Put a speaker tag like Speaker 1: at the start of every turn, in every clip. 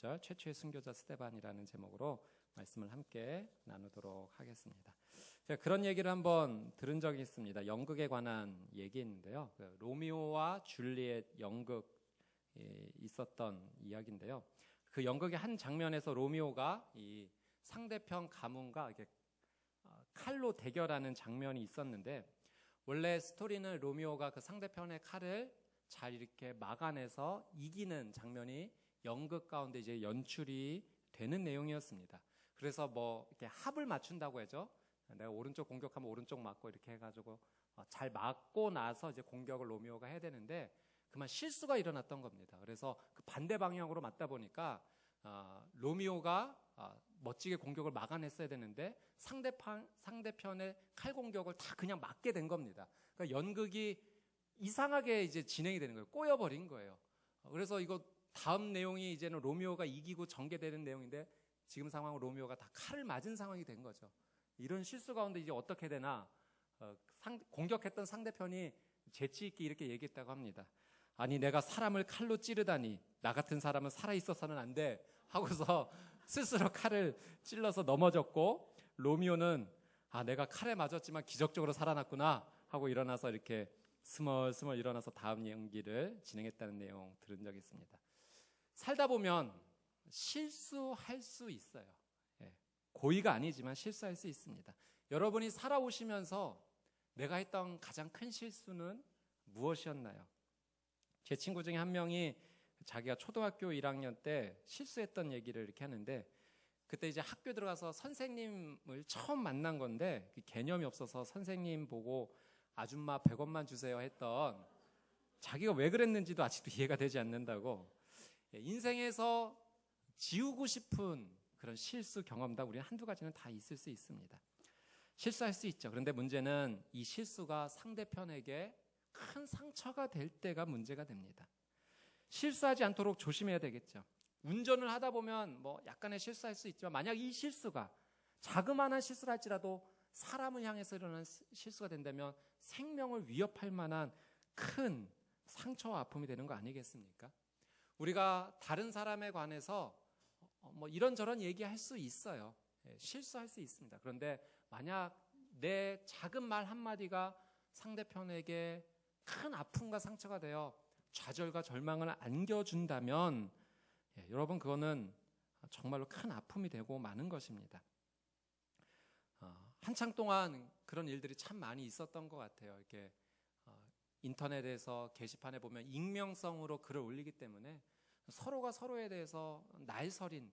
Speaker 1: 20절 최초의 순교자 스데반이라는 제목으로 말씀을 함께 나누도록 하겠습니다. 제가 그런 얘기를 한번 들은 적이 있습니다. 연극에 관한 얘기인데요. 로미오와 줄리엣 연극에 있었던 이야기인데요. 그 연극의 한 장면에서 로미오가 이 상대편 가문과 이렇게 칼로 대결하는 장면이 있었는데, 원래 스토리는 로미오가 그 상대편의 칼을 잘 이렇게 막아내서 이기는 장면이 연극 가운데 이제 연출이 되는 내용이었습니다. 그래서 뭐 이렇게 합을 맞춘다고 해죠. 내가 오른쪽 공격하면 오른쪽 맞고 이렇게 해가지고 잘 막고 나서 이제 공격을 로미오가 해야 되는데, 그만 실수가 일어났던 겁니다. 그래서 그 반대 방향으로 맞다 보니까 로미오가 멋지게 공격을 막아냈어야 되는데 상대편의 칼 공격을 다 그냥 막게 된 겁니다. 그러니까 연극이 이상하게 이제 진행이 되는 거예요. 꼬여버린 거예요. 그래서 이거 다음 내용이 이제는 로미오가 이기고 전개되는 내용인데, 지금 상황은 로미오가 다 칼을 맞은 상황이 된 거죠. 이런 실수 가운데 이제 어떻게 되나, 공격했던 상대편이 재치 있게 이렇게 얘기했다고 합니다. 아니, 내가 사람을 칼로 찌르다니, 나 같은 사람은 살아있어서는 안 돼 하고서 스스로 칼을 찔러서 넘어졌고, 로미오는 내가 칼에 맞았지만 기적적으로 살아났구나 하고 일어나서 이렇게 스멀스멀 일어나서 다음 연기를 진행했다는 내용 들은 적이 있습니다. 살다 보면 실수할 수 있어요. 고의가 아니지만 실수할 수 있습니다. 여러분이 살아오시면서 내가 했던 가장 큰 실수는 무엇이었나요? 제 친구 중에 한 명이 자기가 초등학교 1학년 때 실수했던 얘기를 이렇게 하는데, 그때 이제 학교 들어가서 선생님을 처음 만난 건데 그 개념이 없어서 선생님 보고 아줌마 100원만 주세요 했던, 자기가 왜 그랬는지도 아직도 이해가 되지 않는다고. 인생에서 지우고 싶은 그런 실수 경험담, 우리는 한두 가지는 다 있을 수 있습니다. 실수할 수 있죠. 그런데 문제는 이 실수가 상대편에게 큰 상처가 될 때가 문제가 됩니다. 실수하지 않도록 조심해야 되겠죠. 운전을 하다 보면 뭐 약간의 실수할 수 있지만, 만약 이 실수가 자그마한 실수를 할지라도 사람을 향해서 일어나는 실수가 된다면 생명을 위협할 만한 큰 상처와 아픔이 되는 거 아니겠습니까? 우리가 다른 사람에 관해서 뭐 이런저런 얘기할 수 있어요. 실수할 수 있습니다. 그런데 만약 내 작은 말 한마디가 상대편에게 큰 아픔과 상처가 되어 좌절과 절망을 안겨준다면, 여러분, 그거는 정말로 큰 아픔이 되고 마는 것입니다. 한창 동안 그런 일들이 참 많이 있었던 것 같아요. 이렇게 인터넷에서 게시판에 보면 익명성으로 글을 올리기 때문에 서로가 서로에 대해서 날서린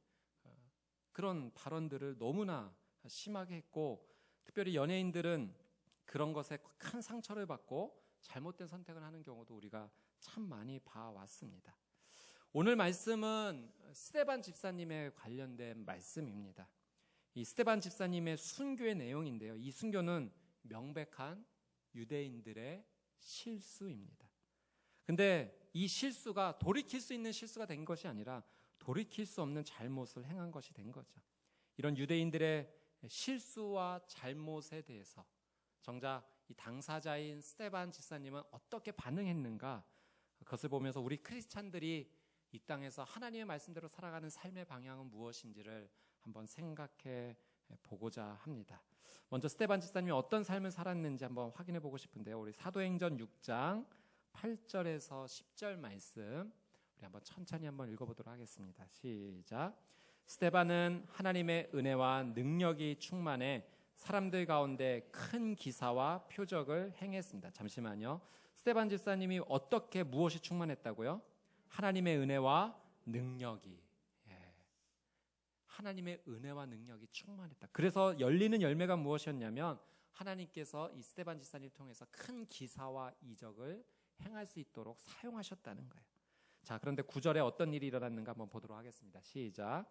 Speaker 1: 그런 발언들을 너무나 심하게 했고, 특별히 연예인들은 그런 것에 큰 상처를 받고 잘못된 선택을 하는 경우도 우리가 참 많이 봐왔습니다. 오늘 말씀은 스데반 집사님에 관련된 말씀입니다. 이 스데반 집사님의 순교의 내용인데요. 이 순교는 명백한 유대인들의 실수입니다. 근데 이 실수가 돌이킬 수 있는 실수가 된 것이 아니라 돌이킬 수 없는 잘못을 행한 것이 된 거죠. 이런 유대인들의 실수와 잘못에 대해서 정작 이 당사자인 스데반 집사님은 어떻게 반응했는가, 그것을 보면서 우리 크리스찬들이 이 땅에서 하나님의 말씀대로 살아가는 삶의 방향은 무엇인지를 한번 생각해 보고자 합니다. 먼저 스데반 집사님이 어떤 삶을 살았는지 한번 확인해 보고 싶은데요. 우리 사도행전 6장 8절에서 10절 말씀 우리 한번 천천히 한번 읽어보도록 하겠습니다. 시작. 스데반은 하나님의 은혜와 능력이 충만해 사람들 가운데 큰 기사와 표적을 행했습니다. 잠시만요. 스데반 집사님이 어떻게 무엇이 충만했다고요? 하나님의 은혜와 능력이. 하나님의 은혜와 능력이 충만했다. 그래서 열리는 열매가 무엇이었냐면 하나님께서 이 스데반 집사님을 통해서 큰 기사와 이적을 행할 수 있도록 사용하셨다는 거예요. 자, 그런데 9절에 어떤 일이 일어났는가 한번 보도록 하겠습니다. 시작.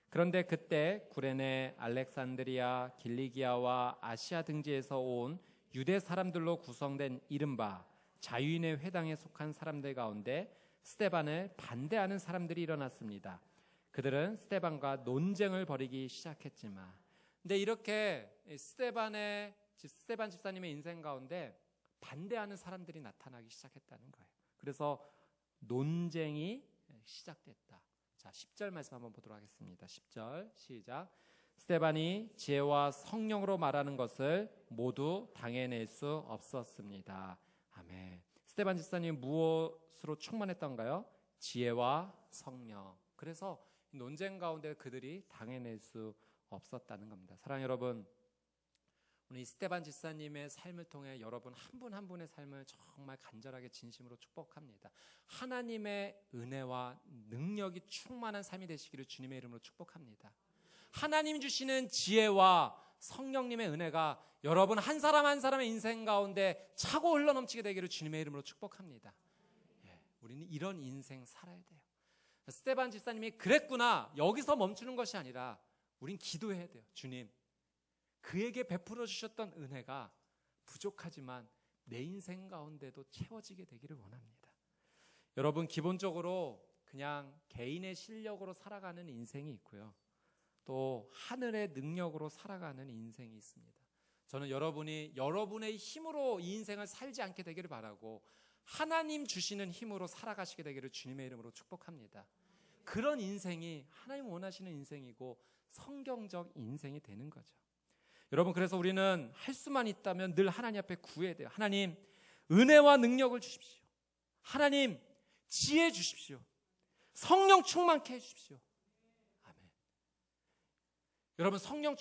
Speaker 1: 그런데 그때 구레네, 알렉산드리아, 길리기아와 아시아 등지에서 온 유대 사람들로 구성된 이른바 자유인의 회당에 속한 사람들 가운데 스데반을 반대하는 사람들이 일어났습니다. 그들은 스데반과 논쟁을 벌이기 시작했지만, 근데 이렇게 스데반 집사님의 인생 가운데 반대하는 사람들이 나타나기 시작했다는 거예요. 그래서 논쟁이 시작됐다. 자, 10절 말씀 한번 보도록 하겠습니다. 10절 시작. 스데반이 지혜와 성령으로 말하는 것을 모두 당해낼 수 없었습니다. 아멘. 스데반 집사님 무엇으로 충만했던가요? 지혜와 성령. 그래서 논쟁 가운데 그들이 당해낼 수 없었다는 겁니다. 사랑하는 여러분, 오늘 이 스데반 집사님의 삶을 통해 여러분 한 분 한 분의 삶을 정말 간절하게 진심으로 축복합니다. 하나님의 은혜와 능력이 충만한 삶이 되시기를 주님의 이름으로 축복합니다. 하나님 주시는 지혜와 성령님의 은혜가 여러분 한 사람 한 사람의 인생 가운데 차고 흘러넘치게 되기를 주님의 이름으로 축복합니다. 우리는 이런 인생 살아야 돼요. 스데반 집사님이 그랬구나, 여기서 멈추는 것이 아니라 우린 기도해야 돼요. 주님, 그에게 베풀어 주셨던 은혜가 부족하지만 내 인생 가운데도 채워지게 되기를 원합니다. 여러분, 기본적으로 그냥 개인의 실력으로 살아가는 인생이 있고요, 또 하늘의 능력으로 살아가는 인생이 있습니다. 저는 여러분이 여러분의 힘으로 이 인생을 살지 않게 되기를 바라고 하나님 주시는 힘으로 살아가시게 되기를 주님의 이름으로 축복합니다. 그런 인생이 하나님 원하시는 인생이고 성경적 인생이 되는 거죠. 여러분, 그래서 우리는 할 수만 있다면 늘 하나님 앞에 구해야 돼요. 하나님, 은혜와 능력을 주십시오. 하나님, 지혜 주십시오. 성령 충만케 해주십시오. 아멘. 여러분, 성령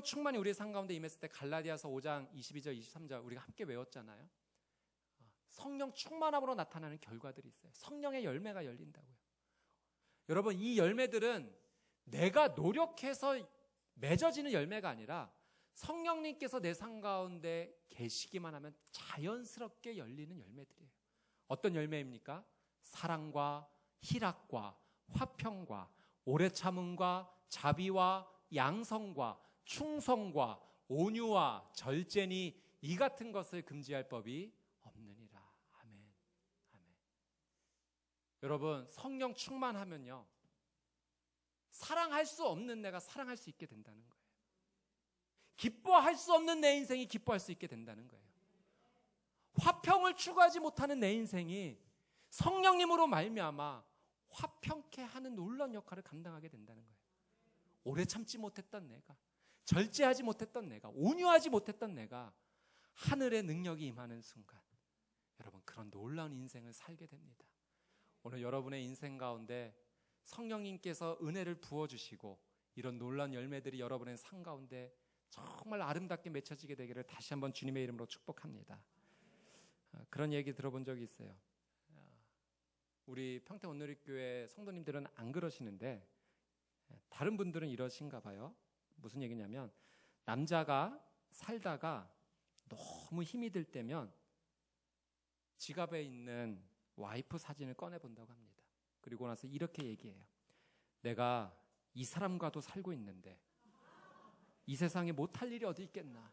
Speaker 1: 충만이 우리의 삶 가운데 임했을 때 갈라디아서 5장 22절 23절 우리가 함께 외웠잖아요. 성령 충만함으로 나타나는 결과들이 있어요. 성령의 열매가 열린다고요. 여러분, 이 열매들은 내가 노력해서 맺어지는 열매가 아니라 성령님께서 내 삶 가운데 계시기만 하면 자연스럽게 열리는 열매들이에요. 어떤 열매입니까? 사랑과 희락과 화평과 오래 참음과 자비와 양성과 충성과 온유와 절제니 이 같은 것을 금지할 법이 없느니라. 아멘. 아멘. 여러분, 성령 충만하면요, 사랑할 수 없는 내가 사랑할 수 있게 된다는 거예요. 기뻐할 수 없는 내 인생이 기뻐할 수 있게 된다는 거예요. 화평을 추구하지 못하는 내 인생이 성령님으로 말미암아 화평케 하는 놀라운 역할을 감당하게 된다는 거예요. 오래 참지 못했던 내가, 절제하지 못했던 내가, 온유하지 못했던 내가 하늘의 능력이 임하는 순간 여러분, 그런 놀라운 인생을 살게 됩니다. 오늘 여러분의 인생 가운데 성령님께서 은혜를 부어주시고 이런 놀라운 열매들이 여러분의 삶 가운데 정말 아름답게 맺혀지게 되기를 다시 한번 주님의 이름으로 축복합니다. 그런 얘기 들어본 적이 있어요. 우리 평택 온누리교회 성도님들은 안 그러시는데 다른 분들은 이러신가 봐요. 무슨 얘기냐면, 남자가 살다가 너무 힘이 들 때면 지갑에 있는 와이프 사진을 꺼내본다고 합니다. 그리고 나서 이렇게 얘기해요. 내가 이 사람과도 살고 있는데 이 세상에 못할 일이 어디 있겠나.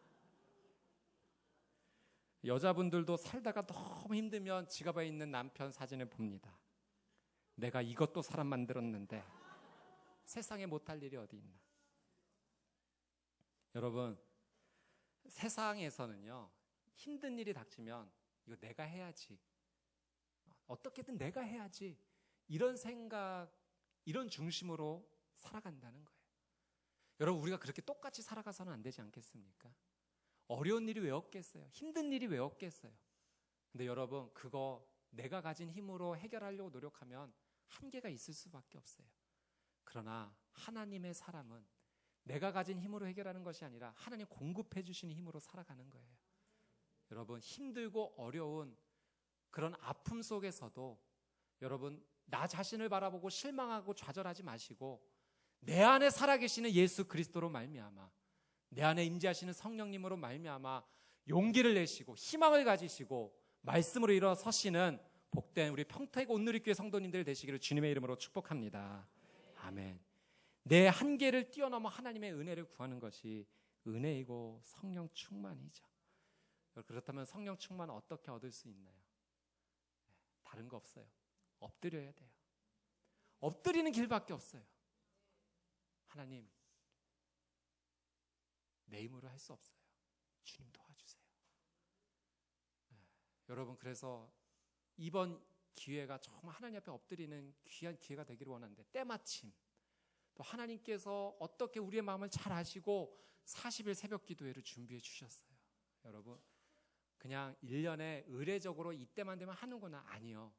Speaker 1: 여자분들도 살다가 너무 힘들면 지갑에 있는 남편 사진을 봅니다. 내가 이것도 사람 만들었는데 세상에 못할 일이 어디 있나. 여러분, 세상에서는요, 힘든 일이 닥치면 이거 내가 해야지, 어떻게든 내가 해야지, 이런 생각, 이런 중심으로 살아간다는 거예요. 여러분, 우리가 그렇게 똑같이 살아가서는 안 되지 않겠습니까? 어려운 일이 왜 없겠어요? 힘든 일이 왜 없겠어요? 근데 여러분, 그거 내가 가진 힘으로 해결하려고 노력하면 한계가 있을 수밖에 없어요. 그러나 하나님의 사람은 내가 가진 힘으로 해결하는 것이 아니라 하나님 공급해 주시는 힘으로 살아가는 거예요. 여러분, 힘들고 어려운 그런 아픔 속에서도 여러분, 나 자신을 바라보고 실망하고 좌절하지 마시고 내 안에 살아계시는 예수 그리스도로 말미암아, 내 안에 임재하시는 성령님으로 말미암아 용기를 내시고 희망을 가지시고 말씀으로 일어서시는 복된 우리 평택 온누리교회 성도님들 되시기를 주님의 이름으로 축복합니다. 아멘. 내 한계를 뛰어넘어 하나님의 은혜를 구하는 것이 은혜이고 성령 충만이죠. 그렇다면 성령 충만 어떻게 얻을 수 있나요? 다른 거 없어요. 엎드려야 돼요. 엎드리는 길밖에 없어요. 하나님, 내 힘으로 할 수 없어요. 주님 도와주세요. 여러분, 그래서 이번 기회가 정말 하나님 앞에 엎드리는 귀한 기회가 되기를 원하는데, 때마침 또 하나님께서 어떻게 우리의 마음을 잘 아시고 40일 새벽 기도회를 준비해 주셨어요. 여러분, 그냥 1년에 의례적으로 이때만 되면 하는구나. 아니요.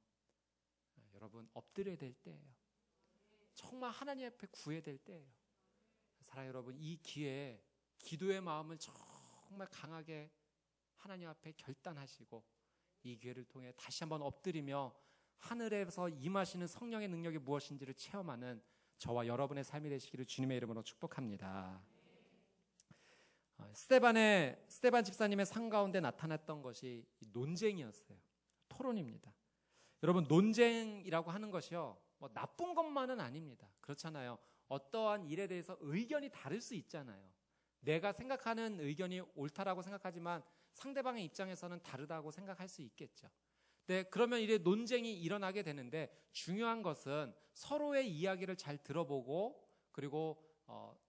Speaker 1: 여러분, 엎드려야 될 때예요. 정말 하나님 앞에 구해야 될 때예요. 사랑하는 여러분, 이 기회에 기도의 마음을 정말 강하게 하나님 앞에 결단하시고 이 기회를 통해 다시 한번 엎드리며 하늘에서 임하시는 성령의 능력이 무엇인지를 체험하는 저와 여러분의 삶이 되시기를 주님의 이름으로 축복합니다. 스데반 집사님의 삶 가운데 나타났던 것이 논쟁이었어요. 토론입니다. 여러분, 논쟁이라고 하는 것이요, 뭐 나쁜 것만은 아닙니다. 그렇잖아요. 어떠한 일에 대해서 의견이 다를 수 있잖아요. 내가 생각하는 의견이 옳다라고 생각하지만 상대방의 입장에서는 다르다고 생각할 수 있겠죠. 네, 그러면 이제 논쟁이 일어나게 되는데, 중요한 것은 서로의 이야기를 잘 들어보고, 그리고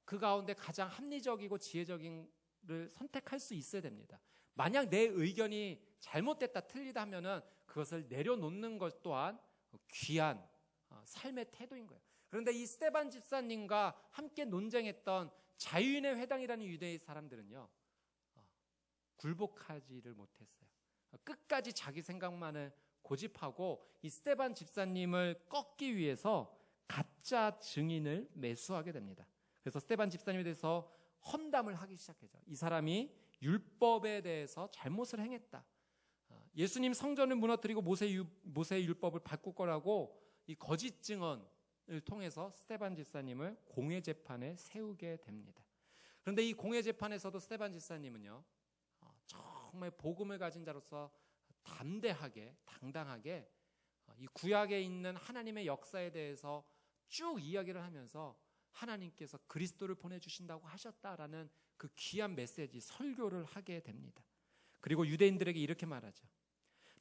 Speaker 1: 그 가운데 가장 합리적이고 지혜적인 를 선택할 수 있어야 됩니다. 만약 내 의견이 잘못됐다, 틀리다 하면은 그것을 내려놓는 것 또한 귀한 삶의 태도인 거예요. 그런데 이 스데반 집사님과 함께 논쟁했던 자유인의 회당이라는 유대인 사람들은요, 굴복하지를 못했어요. 끝까지 자기 생각만을 고집하고 이 스데반 집사님을 꺾기 위해서 가짜 증인을 매수하게 됩니다. 그래서 스데반 집사님에 대해서 험담을 하기 시작하죠. 이 사람이 율법에 대해서 잘못을 행했다. 예수님 성전을 무너뜨리고 모세의 율법을 바꿀 거라고 이 거짓 증언을 통해서 스데반 집사님을 공회 재판에 세우게 됩니다. 그런데 이 공회 재판에서도 스데반 집사님은요, 정말 복음을 가진 자로서 담대하게, 당당하게 이 구약에 있는 하나님의 역사에 대해서 쭉 이야기를 하면서 하나님께서 그리스도를 보내주신다고 하셨다라는 그 귀한 메시지, 설교를 하게 됩니다. 그리고 유대인들에게 이렇게 말하죠.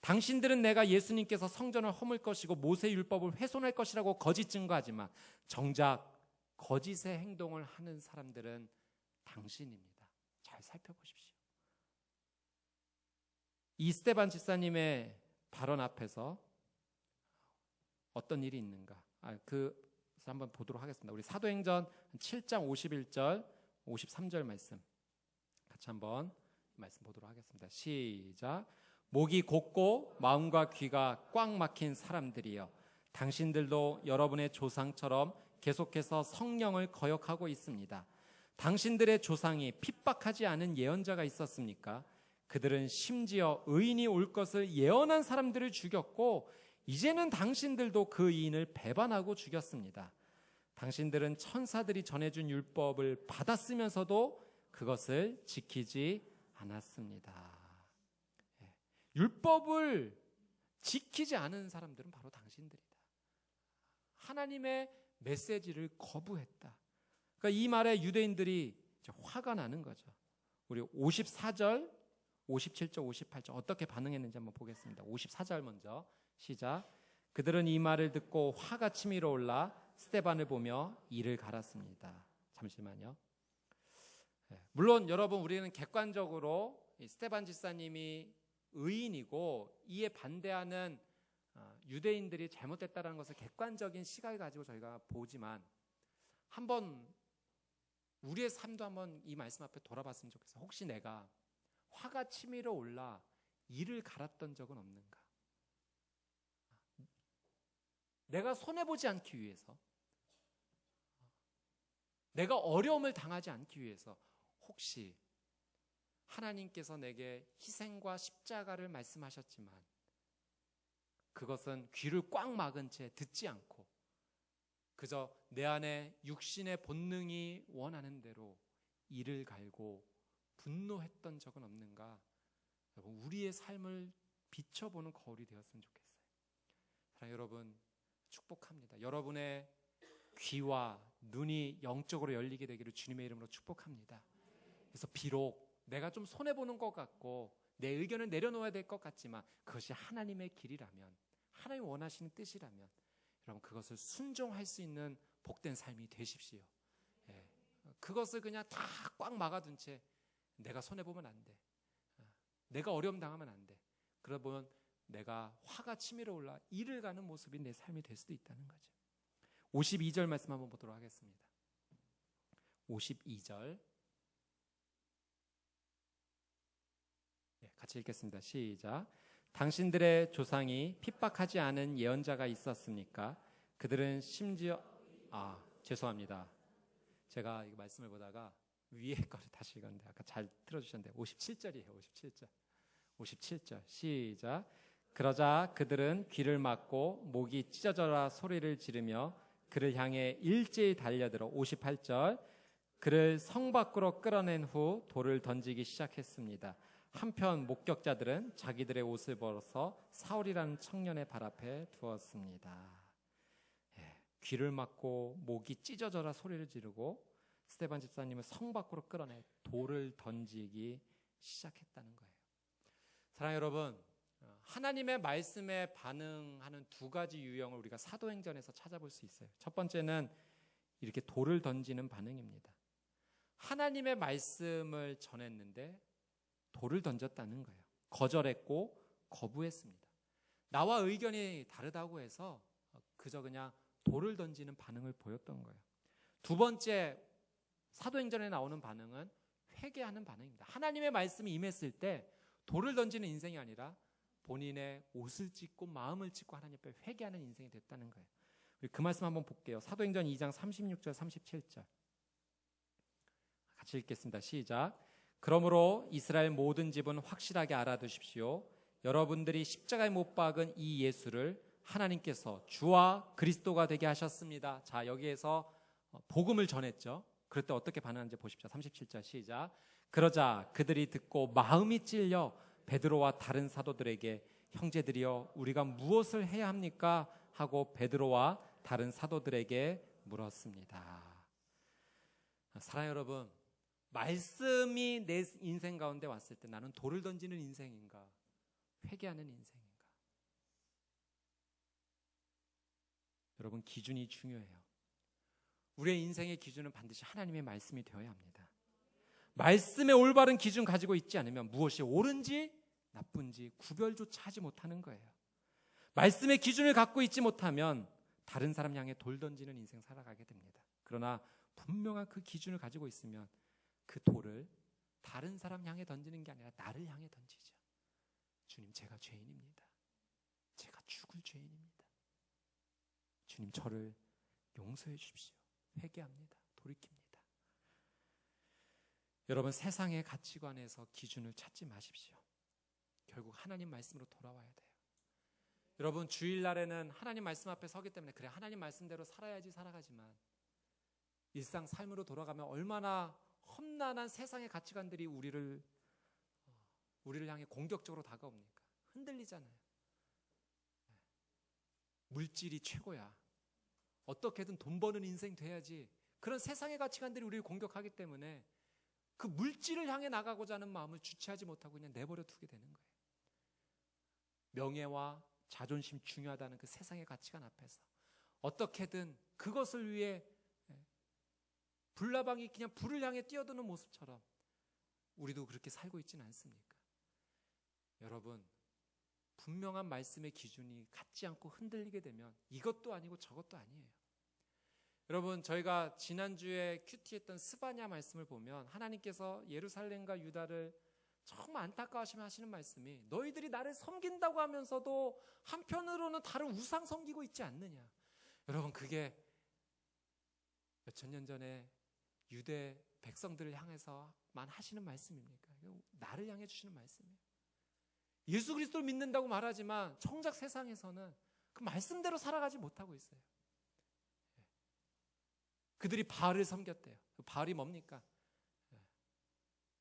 Speaker 1: 당신들은 내가 예수님께서 성전을 허물 것이고 모세 율법을 훼손할 것이라고 거짓 증거하지만 정작 거짓의 행동을 하는 사람들은 당신입니다. 잘 살펴보십시오. 이 스데반 집사님의 발언 앞에서 어떤 일이 있는가? 한번 보도록 하겠습니다. 우리 사도행전 7장 51절, 53절 말씀 같이 한번 말씀 보도록 하겠습니다. 시작. 목이 곧고 마음과 귀가 꽉 막힌 사람들이여, 당신들도 여러분의 조상처럼 계속해서 성령을 거역하고 있습니다. 당신들의 조상이 핍박하지 않은 예언자가 있었습니까? 그들은 심지어 의인이 올 것을 예언한 사람들을 죽였고 이제는 당신들도 그 의인을 배반하고 죽였습니다. 당신들은 천사들이 전해준 율법을 받았으면서도 그것을 지키지 않았습니다. 율법을 지키지 않은 사람들은 바로 당신들이다. 하나님의 메시지를 거부했다. 그러니까 이 말에 유대인들이 화가 나는 거죠. 우리 54절, 57절, 58절 어떻게 반응했는지 한번 보겠습니다. 54절 먼저 시작. 그들은 이 말을 듣고 화가 치밀어 올라 스데반을 보며 이를 갈았습니다. 잠시만요. 물론 여러분, 우리는 객관적으로 스데반 집사님이 의인이고 이에 반대하는 유대인들이 잘못됐다는 것을 객관적인 시각을 가지고 저희가 보지만, 한번 우리의 삶도 한번 이 말씀 앞에 돌아봤으면 좋겠어요. 혹시 내가 화가 치밀어 올라 이를 갈았던 적은 없는가? 내가 손해보지 않기 위해서, 내가 어려움을 당하지 않기 위해서 혹시 하나님께서 내게 희생과 십자가를 말씀하셨지만 그것은 귀를 꽉 막은 채 듣지 않고 그저 내 안에 육신의 본능이 원하는 대로 이를 갈고 분노했던 적은 없는가? 우리의 삶을 비춰보는 거울이 되었으면 좋겠어요. 사랑하는 여러분, 축복합니다. 여러분의 귀와 눈이 영적으로 열리게 되기를 주님의 이름으로 축복합니다. 그래서 비록 내가 좀 손해보는 것 같고 내 의견을 내려놓아야 될 것 같지만 그것이 하나님의 길이라면, 하나님 원하시는 뜻이라면 여러분 그것을 순종할 수 있는 복된 삶이 되십시오. 그것을 그냥 다 꽉 막아둔 채 내가 손해보면 안 돼, 내가 어려움 당하면 안 돼, 그러다 보면 내가 화가 치밀어 올라 이를 가는 모습이 내 삶이 될 수도 있다는 거죠. 52절 말씀 한번 보도록 하겠습니다. 52절 같이 읽겠습니다. 시작. 당신들의 조상이 핍박하지 않은 예언자가 있었습니까? 그들은 심지어 죄송합니다. 제가 이 말씀을 보다가 위에 거를 다시 읽었는데 아까 잘 틀어주셨는데 57절이에요. 57절 시작. 그러자 그들은 귀를 막고 목이 찢어져라 소리를 지르며 그를 향해 일제히 달려들어 58절 그를 성 밖으로 끌어낸 후 돌을 던지기 시작했습니다. 한편 목격자들은 자기들의 옷을 벗어서 사울이라는 청년의 발 앞에 두었습니다. 귀를 막고 목이 찢어져라 소리를 지르고 스데반 집사님을 성 밖으로 끌어내 돌을 던지기 시작했다는 거예요. 사랑하는 여러분, 하나님의 말씀에 반응하는 두 가지 유형을 우리가 사도행전에서 찾아볼 수 있어요. 첫 번째는 이렇게 돌을 던지는 반응입니다. 하나님의 말씀을 전했는데 돌을 던졌다는 거예요. 거절했고 거부했습니다. 나와 의견이 다르다고 해서 그저 그냥 돌을 던지는 반응을 보였던 거예요. 두 번째 사도행전에 나오는 반응은 회개하는 반응입니다. 하나님의 말씀이 임했을 때 돌을 던지는 인생이 아니라 본인의 옷을 찢고 마음을 찢고 하나님 앞에 회개하는 인생이 됐다는 거예요. 우리 그 말씀 한번 볼게요. 사도행전 2장 36절 37절 같이 읽겠습니다. 시작. 그러므로 이스라엘 모든 집은 확실하게 알아두십시오. 여러분들이 십자가에 못 박은 이 예수를 하나님께서 주와 그리스도가 되게 하셨습니다. 자, 여기에서 복음을 전했죠. 그럴 때 어떻게 반응하는지 보십시오. 37절 시작. 그러자 그들이 듣고 마음이 찔려 베드로와 다른 사도들에게 형제들이여 우리가 무엇을 해야 합니까? 하고 베드로와 다른 사도들에게 물었습니다. 사랑하는 여러분, 말씀이 내 인생 가운데 왔을 때 나는 돌을 던지는 인생인가? 회개하는 인생인가? 여러분, 기준이 중요해요. 우리의 인생의 기준은 반드시 하나님의 말씀이 되어야 합니다. 말씀의 올바른 기준 가지고 있지 않으면 무엇이 옳은지 나쁜지 구별조차 하지 못하는 거예요. 말씀의 기준을 갖고 있지 못하면 다른 사람 향해 돌 던지는 인생 살아가게 됩니다. 그러나 분명한 그 기준을 가지고 있으면 그 돌을 다른 사람 향해 던지는 게 아니라 나를 향해 던지죠. 주님, 제가 죄인입니다. 제가 죽을 죄인입니다. 주님, 저를 용서해 주십시오. 회개합니다. 돌이킵니다. 여러분, 세상의 가치관에서 기준을 찾지 마십시오. 결국 하나님 말씀으로 돌아와야 돼요. 여러분, 주일날에는 하나님 말씀 앞에 서기 때문에 그래, 하나님 말씀대로 살아야지 살아가지만 일상 삶으로 돌아가면 얼마나 험난한 세상의 가치관들이 우리를 향해 공격적으로 다가옵니까? 흔들리잖아요. 물질이 최고야. 어떻게든 돈 버는 인생 돼야지. 그런 세상의 가치관들이 우리를 공격하기 때문에 그 물질을 향해 나가고자 하는 마음을 주체하지 못하고 그냥 내버려 두게 되는 거예요. 명예와 자존심 중요하다는 그 세상의 가치관 앞에서 어떻게든 그것을 위해 불나방이 그냥 불을 향해 뛰어드는 모습처럼 우리도 그렇게 살고 있지는 않습니까? 여러분, 분명한 말씀의 기준이 같지 않고 흔들리게 되면 이것도 아니고 저것도 아니에요. 여러분, 저희가 지난주에 큐티했던 스바냐 말씀을 보면 하나님께서 예루살렘과 유다를 정말 안타까워하시면 하시는 말씀이 너희들이 나를 섬긴다고 하면서도 한편으로는 다른 우상 섬기고 있지 않느냐. 여러분, 그게 몇천 년 전에 유대 백성들을 향해서만 하시는 말씀입니까? 나를 향해 주시는 말씀이에요. 예수 그리스도를 믿는다고 말하지만 정작 세상에서는 그 말씀대로 살아가지 못하고 있어요. 그들이 바알을 섬겼대요. 그 바알이 뭡니까?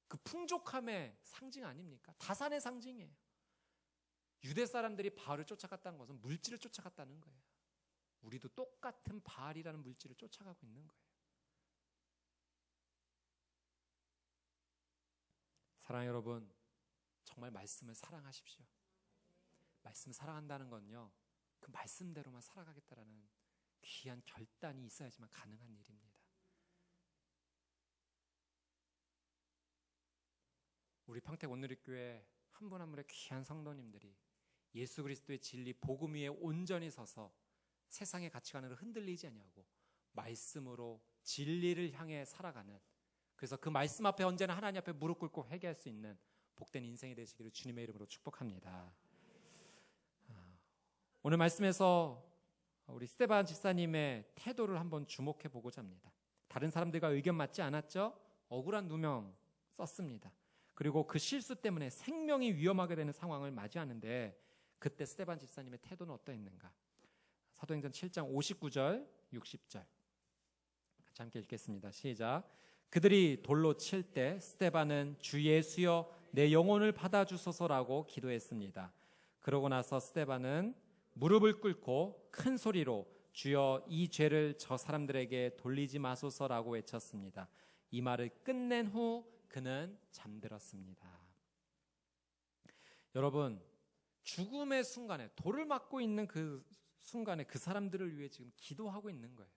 Speaker 1: 그 풍족함의 상징 아닙니까? 다산의 상징이에요. 유대 사람들이 바알을 쫓아갔다는 것은 물질을 쫓아갔다는 거예요. 우리도 똑같은 바알이라는 물질을 쫓아가고 있는 거예요. 사랑하는 여러분, 정말 말씀을 사랑하십시오. 말씀을 사랑한다는 건요, 그 말씀대로만 살아가겠다라는 귀한 결단이 있어야지만 가능한 일입니다. 우리 평택 온누리교회 한 분 한 분의 귀한 성도님들이 예수 그리스도의 진리 복음 위에 온전히 서서 세상의 가치관으로 흔들리지 아니하고 말씀으로 진리를 향해 살아가는, 그래서 그 말씀 앞에 언제나 하나님 앞에 무릎 꿇고 회개할 수 있는 복된 인생이 되시기를 주님의 이름으로 축복합니다. 오늘 말씀에서 우리 스데반 집사님의 태도를 한번 주목해 보고자 합니다. 다른 사람들과 의견 맞지 않았죠? 억울한 누명 썼습니다. 그리고 그 실수 때문에 생명이 위험하게 되는 상황을 맞이하는데 그때 스데반 집사님의 태도는 어떠했는가? 사도행전 7장 59절 60절 같이 함께 읽겠습니다. 시작. 그들이 돌로 칠 때 스데반은 주 예수여 내 영혼을 받아주소서라고 기도했습니다. 그러고 나서 스데반은 무릎을 꿇고 큰 소리로 주여 이 죄를 저 사람들에게 돌리지 마소서라고 외쳤습니다. 이 말을 끝낸 후 그는 잠들었습니다. 여러분, 죽음의 순간에 돌을 맞고 있는 그 순간에 그 사람들을 위해 지금 기도하고 있는 거예요.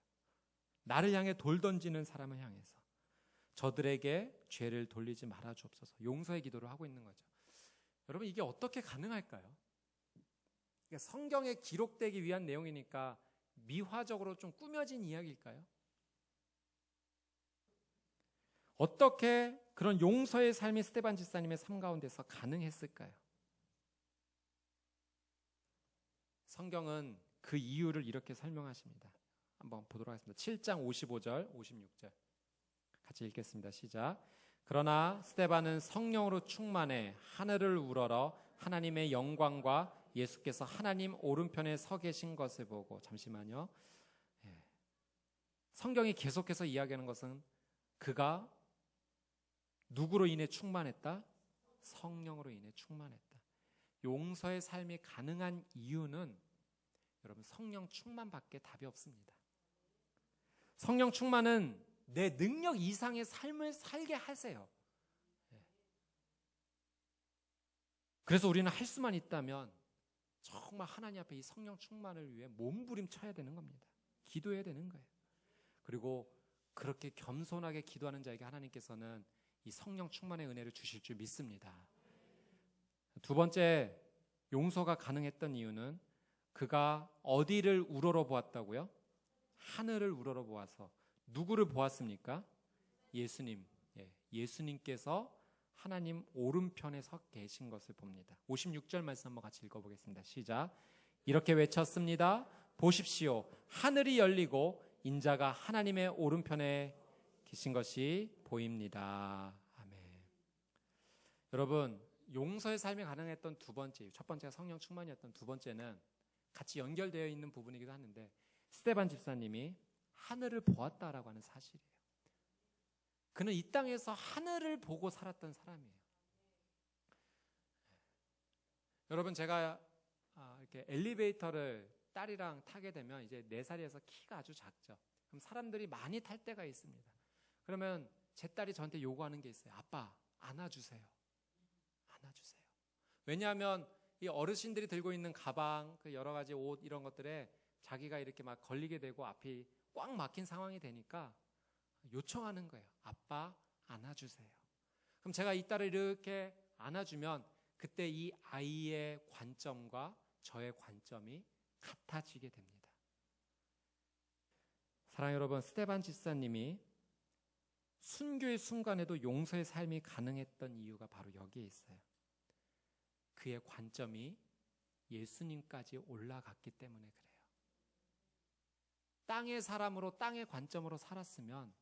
Speaker 1: 나를 향해 돌 던지는 사람을 향해서 저들에게 죄를 돌리지 말아 주옵소서, 용서의 기도를 하고 있는 거죠. 여러분, 이게 어떻게 가능할까요? 성경에 기록되기 위한 내용이니까 미화적으로 좀 꾸며진 이야기일까요? 어떻게 그런 용서의 삶이 스데반 집사님의 삶 가운데서 가능했을까요? 성경은 그 이유를 이렇게 설명하십니다. 한번 보도록 하겠습니다. 7장 55절 56절 같이 읽겠습니다. 시작. 그러나 스데반은 성령으로 충만해 하늘을 우러러 하나님의 영광과 예수께서 하나님 오른편에 서 계신 것을 보고, 잠시만요. 성경이 계속해서 이야기하는 것은 그가 누구로 인해 충만했다? 성령으로 인해 충만했다. 용서의 삶이 가능한 이유는 여러분, 성령 충만밖에 답이 없습니다. 성령 충만은 내 능력 이상의 삶을 살게 하세요. 그래서 우리는 할 수만 있다면 정말 하나님 앞에 이 성령 충만을 위해 몸부림쳐야 되는 겁니다. 기도해야 되는 거예요. 그리고 그렇게 겸손하게 기도하는 자에게 하나님께서는 이 성령 충만의 은혜를 주실 줄 믿습니다. 두 번째, 용서가 가능했던 이유는 그가 어디를 우러러 보았다고요? 하늘을 우러러 보아서. 누구를 보았습니까? 예수님. 예수님께서 하나님 오른편에 서 계신 것을 봅니다. 56절 말씀 한번 같이 읽어보겠습니다. 시작. 이렇게 외쳤습니다. 보십시오. 하늘이 열리고 인자가 하나님의 오른편에 계신 것이 보입니다. 아멘. 여러분, 용서의 삶이 가능했던 두 번째, 첫 번째가 성령 충만이었던 두 번째는 같이 연결되어 있는 부분이기도 하는데, 스데반 집사님이 하늘을 보았다라고 하는 사실이에요. 그는 이 땅에서 하늘을 보고 살았던 사람이에요. 여러분, 제가 이렇게 엘리베이터를 딸이랑 타게 되면 이제 4살이어서 키가 아주 작죠. 그럼 사람들이 많이 탈 때가 있습니다. 그러면 제 딸이 저한테 요구하는 게 있어요. 아빠, 안아주세요. 안아주세요. 왜냐하면 이 어르신들이 들고 있는 가방, 그 여러 가지 옷 이런 것들에 자기가 이렇게 막 걸리게 되고 앞이 꽉 막힌 상황이 되니까 요청하는 거예요. 아빠, 안아주세요. 그럼 제가 이 딸을 이렇게 안아주면 그때 이 아이의 관점과 저의 관점이 같아지게 됩니다. 사랑하는 여러분, 스데반 집사님이 순교의 순간에도 용서의 삶이 가능했던 이유가 바로 여기에 있어요. 그의 관점이 예수님까지 올라갔기 때문에 그래요. 땅의 사람으로, 땅의 관점으로 살았으면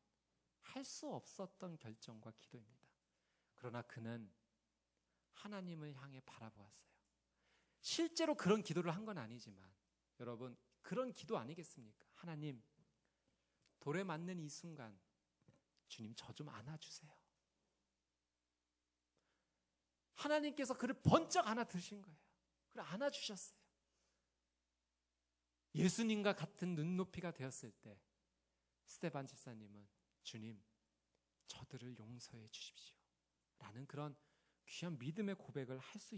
Speaker 1: 할 수 없었던 결정과 기도입니다. 그러나 그는 하나님을 향해 바라보았어요. 실제로 그런 기도를 한 건 아니지만 여러분, 그런 기도 아니겠습니까? 하나님, 돌에 맞는 이 순간 주님, 저 좀 안아주세요. 하나님께서 그를 번쩍 안아드신 거예요. 그를 안아주셨어요. 예수님과 같은 눈높이가 되었을 때 스데반 집사님은 주님, 저들을 용서해 주십시오 라는 그런 귀한 믿음의 고백을 할 수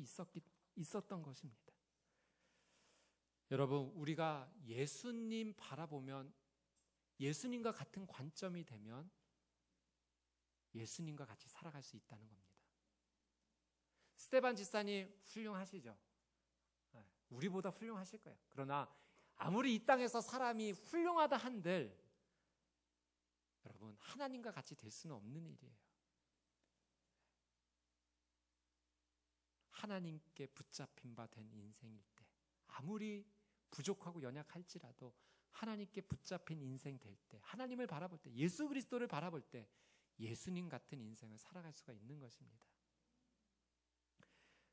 Speaker 1: 있었던 것입니다. 여러분, 우리가 예수님 바라보면, 예수님과 같은 관점이 되면 예수님과 같이 살아갈 수 있다는 겁니다. 스데반 집사님 훌륭하시죠? 우리보다 훌륭하실 거예요. 그러나 아무리 이 땅에서 사람이 훌륭하다 한들 여러분, 하나님과 같이 될 수는 없는 일이에요. 하나님께 붙잡힌 바 된 인생일 때, 아무리 부족하고 연약할지라도 하나님께 붙잡힌 인생 될 때, 하나님을 바라볼 때, 예수 그리스도를 바라볼 때 예수님 같은 인생을 살아갈 수가 있는 것입니다.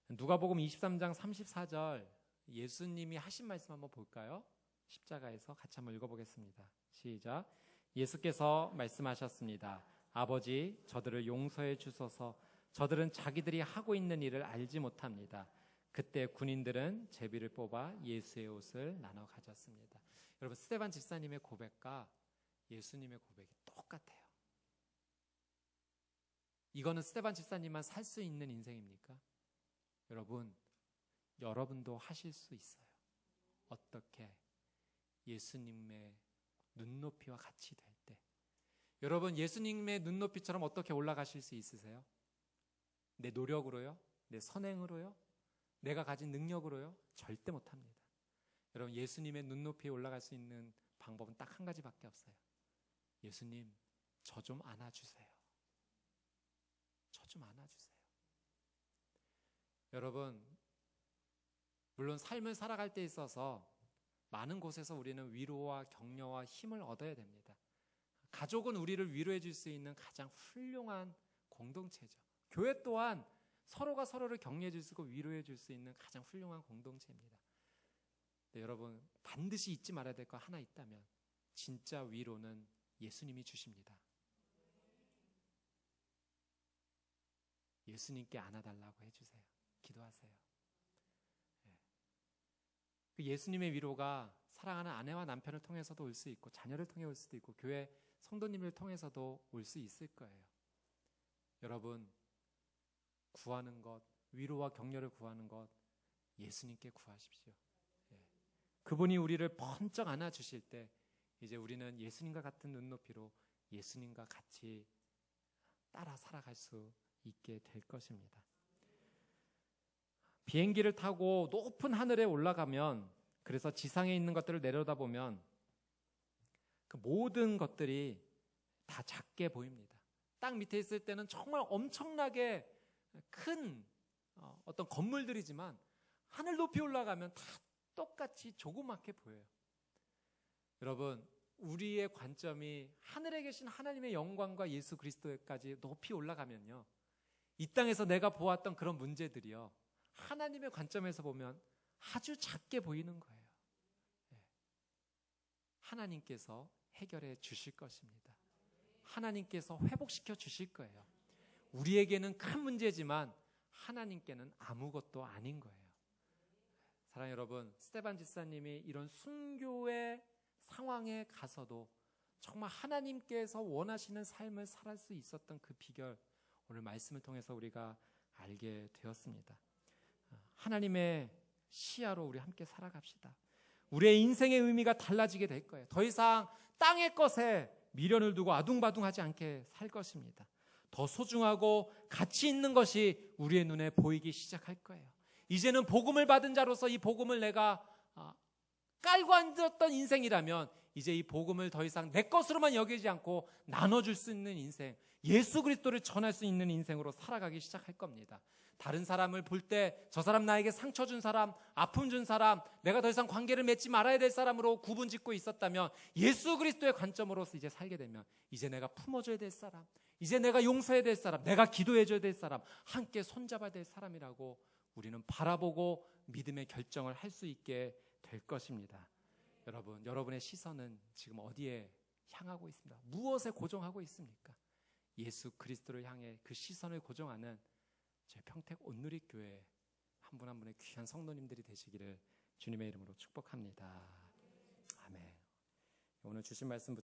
Speaker 1: 누가복음 23장 34절 예수님이 하신 말씀 한번 볼까요? 십자가에서 같이 한번 읽어보겠습니다. 시작. 예수께서 말씀하셨습니다. 아버지, 저들을 용서해 주소서. 저들은 자기들이 하고 있는 일을 알지 못합니다. 그때 군인들은 제비를 뽑아 예수의 옷을 나눠 가졌습니다. 여러분, 스데반 집사님의 고백과 예수님의 고백이 똑같아요. 이거는 스데반 집사님만 살 수 있는 인생입니까? 여러분, 여러분도 하실 수 있어요. 어떻게? 예수님의 눈높이와 같이 될 때. 여러분, 예수님의 눈높이처럼 어떻게 올라가실 수 있으세요? 내 노력으로요? 내 선행으로요? 내가 가진 능력으로요? 절대 못합니다. 여러분, 예수님의 눈높이에 올라갈 수 있는 방법은 딱 한 가지밖에 없어요. 예수님, 저 좀 안아주세요. 저 좀 안아주세요. 여러분, 물론 삶을 살아갈 때 있어서 많은 곳에서 우리는 위로와 격려와 힘을 얻어야 됩니다. 가족은 우리를 위로해 줄 수 있는 가장 훌륭한 공동체죠. 교회 또한 서로가 서로를 격려해 줄 수 있고 위로해 줄 수 있는 가장 훌륭한 공동체입니다. 네, 여러분, 반드시 잊지 말아야 될 거 하나 있다면 진짜 위로는 예수님이 주십니다. 예수님께 안아달라고 해주세요. 기도하세요. 네. 그 예수님의 위로가 사랑하는 아내와 남편을 통해서도 올 수 있고, 자녀를 통해 올 수도 있고, 교회 성도님을 통해서도 올 수 있을 거예요. 여러분, 구하는 것, 위로와 격려를 구하는 것 예수님께 구하십시오. 예. 그분이 우리를 번쩍 안아주실 때 이제 우리는 예수님과 같은 눈높이로 예수님과 같이 따라 살아갈 수 있게 될 것입니다. 비행기를 타고 높은 하늘에 올라가면, 그래서 지상에 있는 것들을 내려다보면 그 모든 것들이 다 작게 보입니다. 땅 밑에 있을 때는 정말 엄청나게 큰 어떤 건물들이지만 하늘 높이 올라가면 다 똑같이 조그맣게 보여요. 여러분, 우리의 관점이 하늘에 계신 하나님의 영광과 예수 그리스도까지 높이 올라가면요, 이 땅에서 내가 보았던 그런 문제들이요, 하나님의 관점에서 보면 아주 작게 보이는 거예요. 하나님께서 해결해 주실 것입니다. 하나님께서 회복시켜 주실 거예요. 우리에게는 큰 문제지만 하나님께는 아무것도 아닌 거예요. 사랑하는 여러분, 스데반 집사님이 이런 순교의 상황에 가서도 정말 하나님께서 원하시는 삶을 살 수 있었던 그 비결, 오늘 말씀을 통해서 우리가 알게 되었습니다. 하나님의 시야로 우리 함께 살아갑시다. 우리의 인생의 의미가 달라지게 될 거예요. 더 이상 땅의 것에 미련을 두고 아둥바둥하지 않게 살 것입니다. 더 소중하고 가치 있는 것이 우리의 눈에 보이기 시작할 거예요. 이제는 복음을 받은 자로서 이 복음을 내가 깔고 앉았던 인생이라면 이제 이 복음을 더 이상 내 것으로만 여기지 않고 나눠줄 수 있는 인생, 예수 그리스도를 전할 수 있는 인생으로 살아가기 시작할 겁니다. 다른 사람을 볼 때 저 사람 나에게 상처 준 사람, 아픔 준 사람, 내가 더 이상 관계를 맺지 말아야 될 사람으로 구분 짓고 있었다면 예수 그리스도의 관점으로서 이제 살게 되면 이제 내가 품어줘야 될 사람, 이제 내가 용서해야 될 사람, 내가 기도해줘야 될 사람, 함께 손잡아야 될 사람이라고 우리는 바라보고 믿음의 결정을 할 수 있게 될 것입니다. 여러분, 여러분의 시선은 지금 어디에 향하고 있습니다? 무엇에 고정하고 있습니까? 예수 그리스도를 향해 그 시선을 고정하는 저희 평택 온누리교회 한 분 한 분의 귀한 성도님들이 되시기를 주님의 이름으로 축복합니다. 아멘. 오늘 주신 말씀